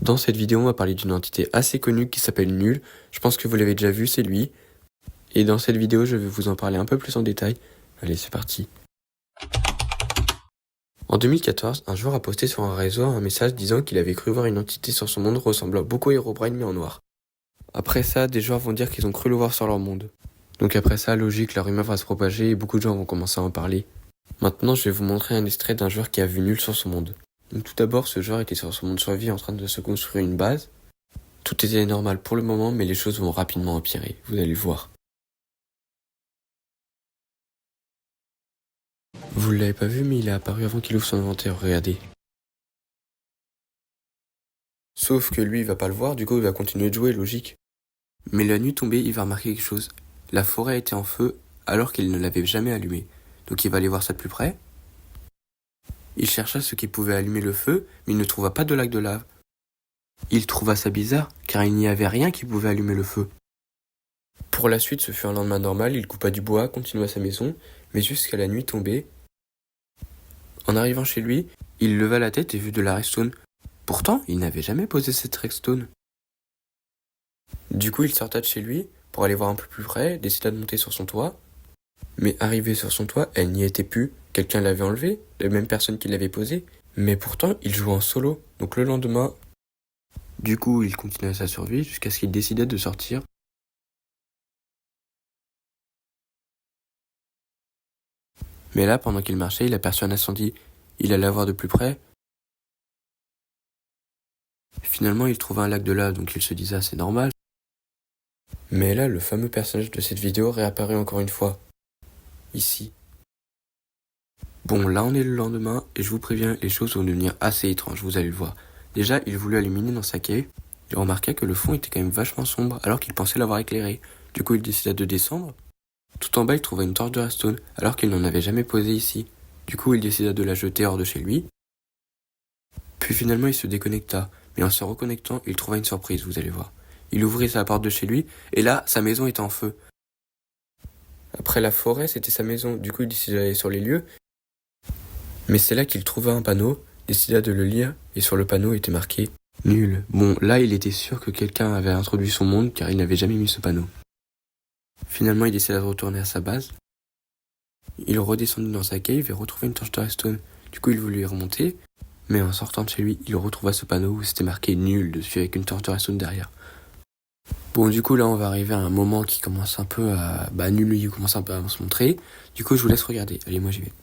Dans cette vidéo, on va parler d'une entité assez connue qui s'appelle Nul. Je pense que vous l'avez déjà vu, c'est lui. Et dans cette vidéo, je vais vous en parler un peu plus en détail. Allez, c'est parti. En 2014, un joueur a posté sur un réseau un message disant qu'il avait cru voir une entité sur son monde ressemblant beaucoup à Herobrine mais en noir. Après ça, des joueurs vont dire qu'ils ont cru le voir sur leur monde. Donc après ça, logique, la rumeur va se propager et beaucoup de gens vont commencer à en parler. Maintenant, je vais vous montrer un extrait d'un joueur qui a vu Nul sur son monde. Donc tout d'abord, ce joueur était sur son monde survie en train de se construire une base. Tout était normal pour le moment, mais les choses vont rapidement empirer, vous allez le voir. Vous l'avez pas vu, mais il est apparu avant qu'il ouvre son inventaire, regardez. Sauf que lui, il va pas le voir, du coup il va continuer de jouer, logique. Mais la nuit tombée, il va remarquer quelque chose. La forêt était en feu, alors qu'il ne l'avait jamais allumée. Donc il va aller voir ça de plus près. Il chercha ce qui pouvait allumer le feu, mais il ne trouva pas de lac de lave. Il trouva ça bizarre, car il n'y avait rien qui pouvait allumer le feu. Pour la suite, ce fut un lendemain normal, il coupa du bois, continua sa maison, mais jusqu'à la nuit tombée. En arrivant chez lui, il leva la tête et vit de la redstone. Pourtant, il n'avait jamais posé cette redstone. Du coup, il sorta de chez lui pour aller voir un peu plus près, décida de monter sur son toit. Mais arrivé sur son toit, elle n'y était plus. Quelqu'un l'avait enlevée, la même personne qui l'avait posée. Mais pourtant, il jouait en solo. Donc le lendemain, du coup, il continua sa survie jusqu'à ce qu'il décida de sortir. Mais là, pendant qu'il marchait, il aperçut un incendie. Il alla voir de plus près. Finalement, il trouva un lac de lave, donc il se disait, ah, c'est normal. Mais là, le fameux personnage de cette vidéo réapparaît encore une fois. Ici. Bon, là on est le lendemain, et je vous préviens, les choses vont devenir assez étranges, vous allez le voir. Déjà, il voulut illuminer dans sa cave. Il remarqua que le fond était quand même vachement sombre, alors qu'il pensait l'avoir éclairé. Du coup, il décida de descendre. Tout en bas, il trouva une torche de redstone, alors qu'il n'en avait jamais posé ici. Du coup, il décida de la jeter hors de chez lui. Puis finalement, il se déconnecta. Mais en se reconnectant, il trouva une surprise, vous allez voir. Il ouvrit sa porte de chez lui, et là, sa maison était en feu. Après la forêt, c'était sa maison. Du coup, il décida d'aller sur les lieux. Mais c'est là qu'il trouva un panneau, décida de le lire, et sur le panneau était marqué « Nul ». Bon, là, il était sûr que quelqu'un avait introduit son monde, car il n'avait jamais mis ce panneau. Finalement, il décida de retourner à sa base. Il redescendit dans sa cave et retrouva une torche de redstone. Du coup, il voulut y remonter, mais en sortant de chez lui, il retrouva ce panneau où c'était marqué « Nul » dessus avec une torche de redstone derrière. Bon, du coup, là, on va arriver à un moment qui commence un peu à... Nul, il commence un peu à se montrer. Du coup, je vous laisse regarder. Allez, moi, j'y vais.